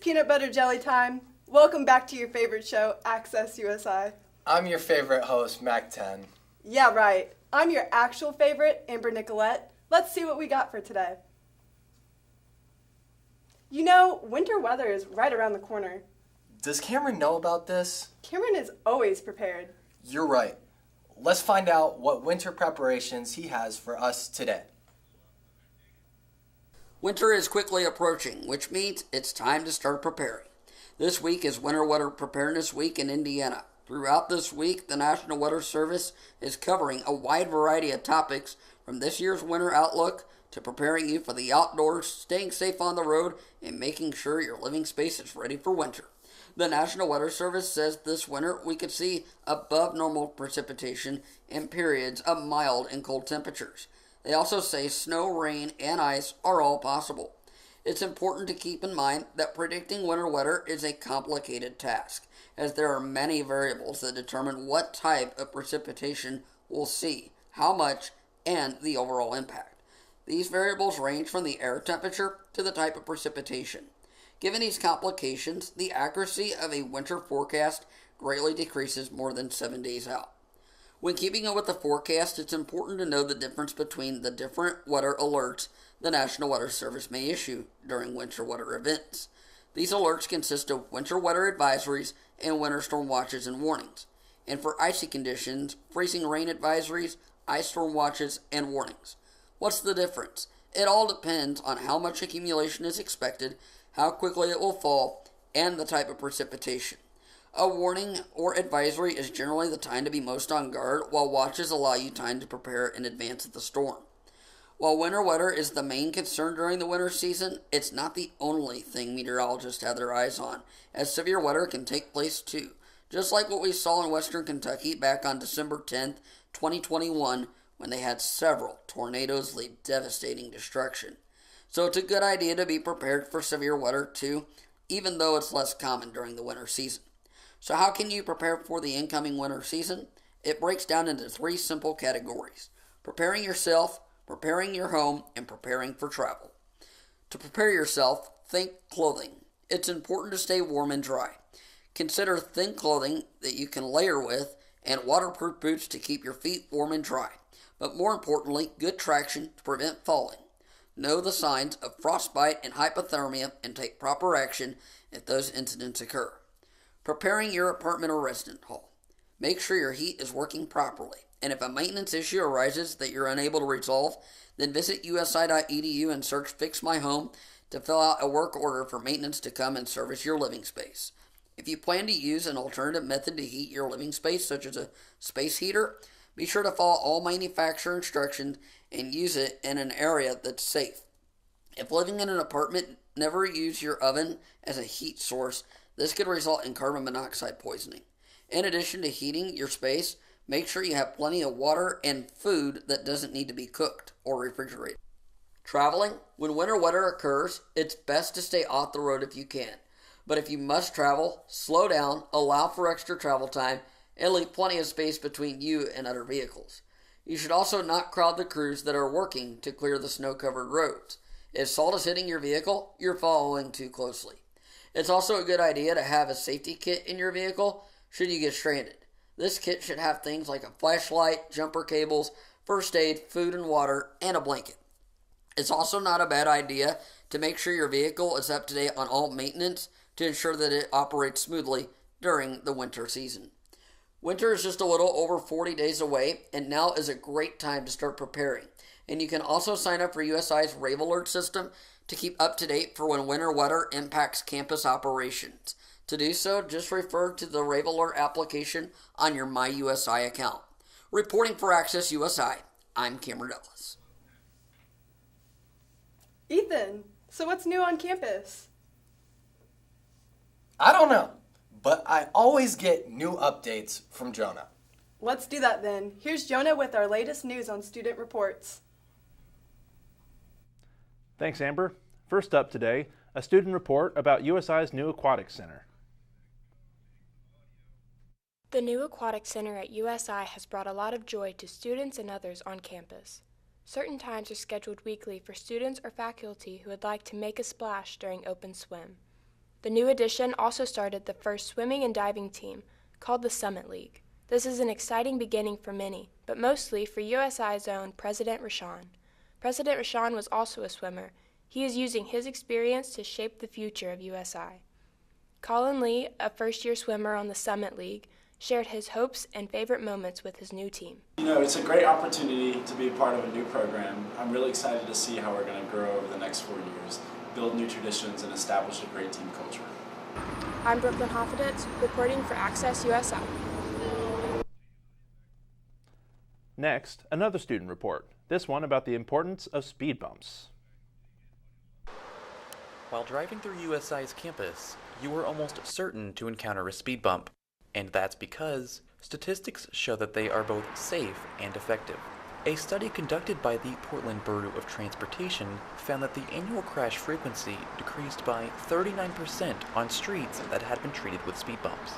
peanut butter jelly time. Welcome back to your favorite show, Access USI. I'm your favorite host, Mac 10. Yeah, right. I'm your actual favorite, Amber Nicolette. Let's see what we got for today. You know, winter weather is right around the corner. Does Cameron know about this? Cameron is always prepared. You're right. Let's find out what winter preparations he has for us today. Winter is quickly approaching, which means it's time to start preparing. This week is Winter Weather Preparedness Week in Indiana. Throughout this week, the National Weather Service is covering a wide variety of topics from this year's winter outlook to preparing you for the outdoors, staying safe on the road, and making sure your living space is ready for winter. The National Weather Service says this winter we could see above normal precipitation and periods of mild and cold temperatures. They also say snow, rain, and ice are all possible. It's important to keep in mind that predicting winter weather is a complicated task, as there are many variables that determine what type of precipitation we'll see, how much, and the overall impact. These variables range from the air temperature to the type of precipitation. Given these complications, the accuracy of a winter forecast greatly decreases more than 7 days out. When keeping up with the forecast, it's important to know the difference between the different weather alerts the National Weather Service may issue during winter weather events. These alerts consist of winter weather advisories and winter storm watches and warnings. And for icy conditions, freezing rain advisories, ice storm watches, and warnings. What's the difference? It all depends on how much accumulation is expected, how quickly it will fall, and the type of precipitation. A warning or advisory is generally the time to be most on guard, while watches allow you time to prepare in advance of the storm. While winter weather is the main concern during the winter season, it's not the only thing meteorologists have their eyes on, as severe weather can take place too, just like what we saw in western Kentucky back on December 10th, 2021, when they had several tornadoes leave devastating destruction. So it's a good idea to be prepared for severe weather too, even though it's less common during the winter season. So how can you prepare for the incoming winter season? It breaks down into 3 simple categories: preparing yourself, preparing your home, and preparing for travel. To prepare yourself, think clothing. It's important to stay warm and dry. Consider thin clothing that you can layer with and waterproof boots to keep your feet warm and dry. But more importantly, good traction to prevent falling. Know the signs of frostbite and hypothermia and take proper action if those incidents occur. Preparing your apartment or residence hall. Make sure your heat is working properly, and if a maintenance issue arises that you're unable to resolve, then visit usi.edu and search Fix My Home to fill out a work order for maintenance to come and service your living space. If you plan to use an alternative method to heat your living space, such as a space heater, be sure to follow all manufacturer instructions and use it in an area that's safe. If living in an apartment, never use your oven as a heat source. This could result in carbon monoxide poisoning. In addition to heating your space, make sure you have plenty of water and food that doesn't need to be cooked or refrigerated. Traveling. When winter weather occurs, it's best to stay off the road if you can. But if you must travel, slow down, allow for extra travel time, and leave plenty of space between you and other vehicles. You should also not crowd the crews that are working to clear the snow-covered roads. If salt is hitting your vehicle, you're following too closely. It's also a good idea to have a safety kit in your vehicle should you get stranded. This kit should have things like a flashlight, jumper cables, first aid, food and water, and a blanket. It's also not a bad idea to make sure your vehicle is up to date on all maintenance to ensure that it operates smoothly during the winter season. Winter is just a little over 40 days away, and now is a great time to start preparing. And you can also sign up for USI's Rave Alert system to keep up to date for when winter weather impacts campus operations. To do so, just refer to the Rave Alert application on your MyUSI account. Reporting for Access USI, I'm Cameron Douglas. Ethan, so what's new on campus? I don't know, but I always get new updates from Jonah. Let's do that then. Here's Jonah with our latest news on student reports. Thanks, Amber. First up today, a student report about USI's new aquatic center. The new aquatic center at USI has brought a lot of joy to students and others on campus. Certain times are scheduled weekly for students or faculty who would like to make a splash during open swim. The new addition also started the first swimming and diving team, called the Summit League. This is an exciting beginning for many, but mostly for USI's own President Rashawn. President Rashawn was also a swimmer. He is using his experience to shape the future of USI. Colin Lee, a first-year swimmer on the Summit League, shared his hopes and favorite moments with his new team. You know, it's a great opportunity to be part of a new program. I'm really excited to see how we're going to grow over the next 4 years, build new traditions, and establish a great team culture. I'm Brooklyn Hoffeditz, reporting for Access USI. Next, another student report, this one about the importance of speed bumps. While driving through USI's campus, you are almost certain to encounter a speed bump. And that's because statistics show that they are both safe and effective. A study conducted by the Portland Bureau of Transportation found that the annual crash frequency decreased by 39% on streets that had been treated with speed bumps.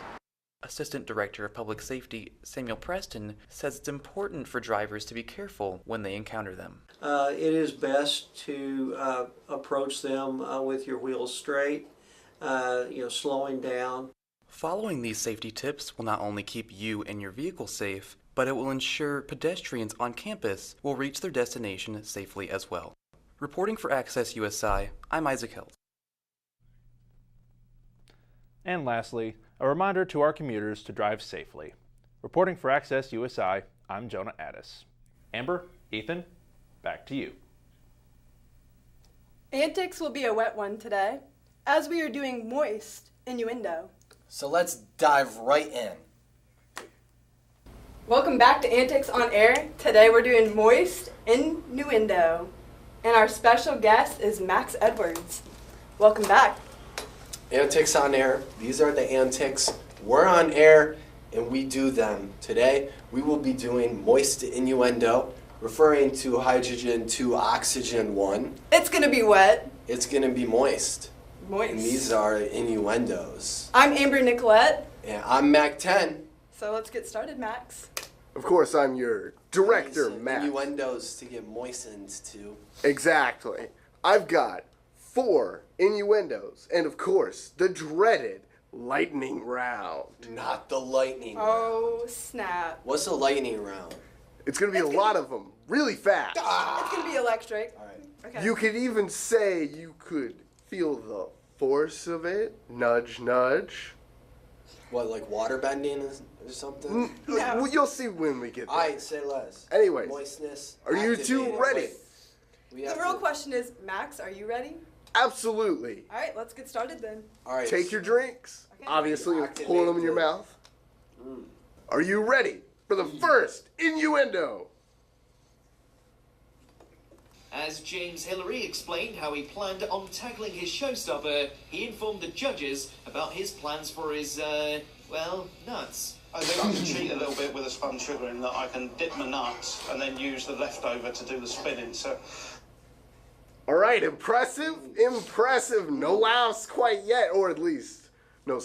Assistant Director of Public Safety Samuel Preston says it's important for drivers to be careful when they encounter them. It is best to approach them with your wheels straight, slowing down. Following these safety tips will not only keep you and your vehicle safe, but it will ensure pedestrians on campus will reach their destination safely as well. Reporting for Access USI, I'm Isaac Hilt. And lastly, a reminder to our commuters to drive safely. Reporting for Access USI, I'm Jonah Addis. Amber, Ethan, back to you. Antics will be a wet one today, as we are doing moist innuendo. So let's dive right in. Welcome back to Antics on Air. Today we're doing moist innuendo. And our special guest is Max Edwards. Welcome back. Antics on Air. These are the antics. We're on air and we do them. Today we will be doing moist innuendo, referring to hydrogen 2 oxygen 1. It's going to be wet. It's going to be moist. Moist. And these are innuendos. I'm Amber Nicolette. And I'm Mac 10. So let's get started, Max. Of course, I'm your director, These Max. innuendos to get moistened to. Exactly. I've got 4 innuendos, and of course, the dreaded lightning round. Not the lightning round. Oh, snap. What's a lightning round? It's going to be a lot of them, really fast. It's going to be electric. All right. Okay. You could even say you could feel the force of it. Nudge, nudge. What, like water bending or something? No. Well, you'll see when we get there. Alright, say less. Anyways, Moistness. are you two activated. ready? Wait, we The have real to- question is, Max, are you ready? Absolutely. All right, let's get started then. All right. Take your drinks. Okay. Obviously, Activate pour them in your the- mouth. Are you ready for the first innuendo? As James Hillary explained how he planned on tackling his showstopper, he informed the judges about his plans for his, nuts. I think I can cheat a little bit with a spun sugar in that I can dip my nuts and then use the leftover to do the spinning. So, All right, impressive, impressive. No laughs quite yet, or at least no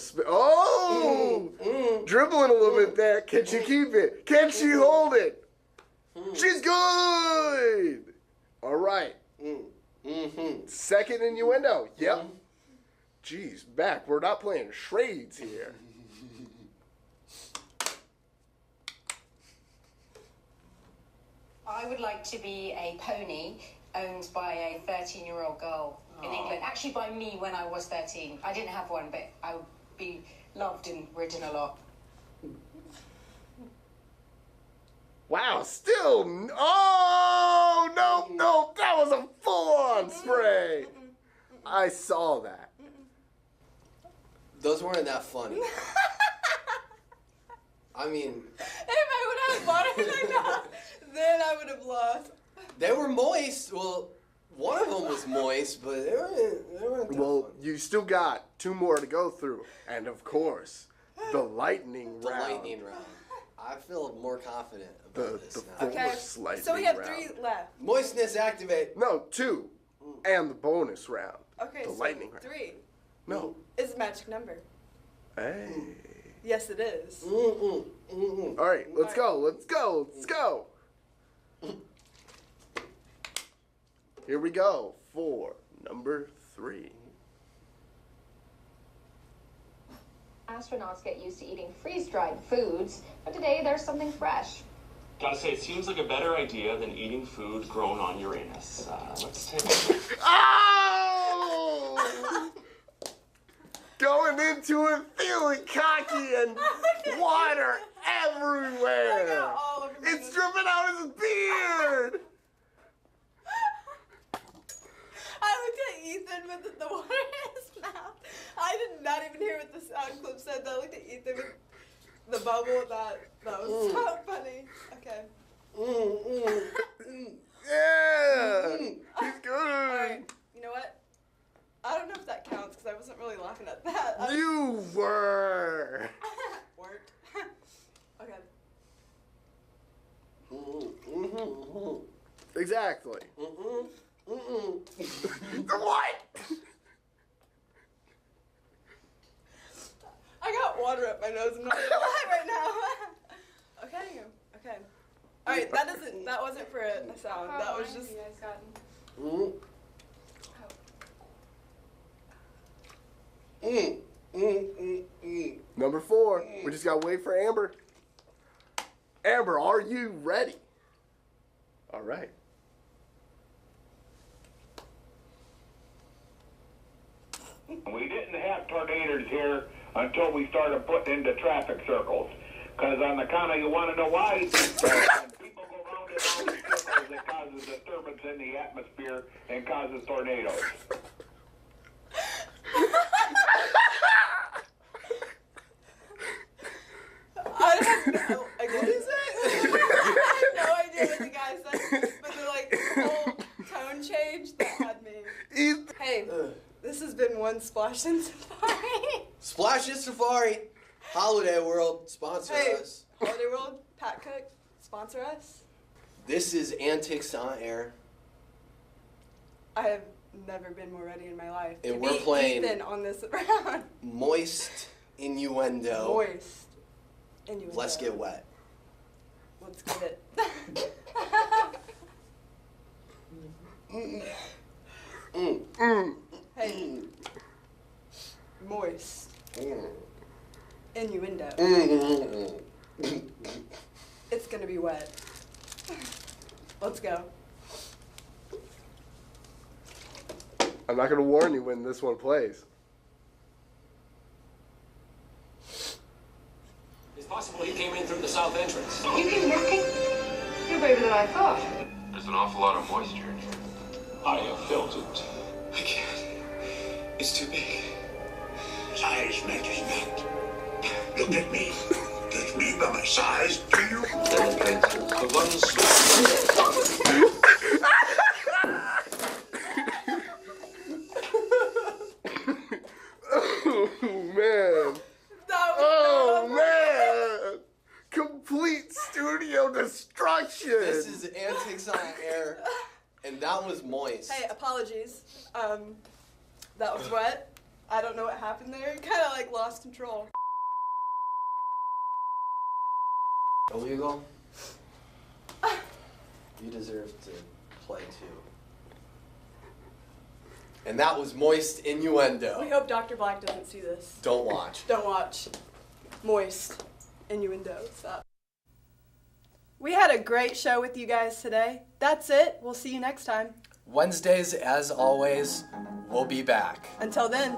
dribbling a little bit there. Can she keep it? Can she hold it? She's good. All right. Second innuendo. Yep. Jeez, back. We're not playing charades here. I would like to be a pony owned by a 13-year-old girl in England. Actually, by me when I was 13. I didn't have one, but I would be loved and ridden a lot. Wow, still. Oh, no, that was a full-on spray. I saw that. Those weren't that funny. I mean, If I would have bought it like that, then I would have lost. they were moist. Well, one of them was moist, but they weren't that Well, funny. you still got 2 more to go through. And of course, the lightning The round. lightning round. I feel more confident about this The now. Okay, force lightning so we have round. 3 left. Moistness activate. No, 2. And the bonus round. Okay, The so lightning round. 3 No. is a magic number. Hey. Yes, it is. All right, let's go. Let's go. Let's go. Here we go for number 3. Astronauts get used to eating freeze-dried foods, but today there's something fresh. Gotta say, it seems like a better idea than eating food grown on Uranus. Let's take a look. Oh! Going into it feeling cocky and water everywhere. It's dripping out of his beard. I looked at Ethan with the water in his mouth. I did not even hear what the sound clip said. I looked at Ethan with the bubble. That was so funny. Okay. Yeah. He's good. All right. You know what? I don't know if that counts because I wasn't really laughing at that. You were. Worked. Okay. Exactly. What? I got water up my nose. I'm not gonna lie right now. Okay. All right. That wasn't for a sound. That was just. You guys gotten? Number 4. We just gotta wait for Amber. Amber, are you ready? All right. We didn't have tornadoes here until we started putting into traffic circles. Because on the count of, you want to know why? When people go around in all these circles, it causes disturbance in the atmosphere and causes tornadoes. I have no idea. What is it? I have no idea what the guy said, but the whole tone change that had me. Hey, this has been one Splash and Safari. Splash and Safari. Holiday World, sponsor us. Holiday World, Pat Cook, sponsor us. This is Antics on Air. I have never been more ready in my life. And to we're beat playing Ethan on this round. Moist Innuendo. Moist Innuendo. Let's get wet. Let's get it. Hey. Moist. Innuendo. It's gonna be wet. Let's go. I'm not gonna warn you when this one plays. It's possible he came in through the south entrance. You came working? You're braver than I thought. There's an awful lot of moisture in here. I have felt it. I can't. It's too big. Size matters not. Look at me. Judge me by my size, do you? Demonstrates the one Oh, man. Oh, man. Complete studio destruction. This is Antics on Air, and that was Moist. Hey, apologies. That was wet. I don't know what happened there. Kind of lost control. Illegal? You deserve to play too. And that was Moist Innuendo. We hope Dr. Black doesn't see this. Don't watch. Don't watch. Moist Innuendo. Stop. We had a great show with you guys today. That's it. We'll see you next time. Wednesdays, as always, we'll be back. Until then.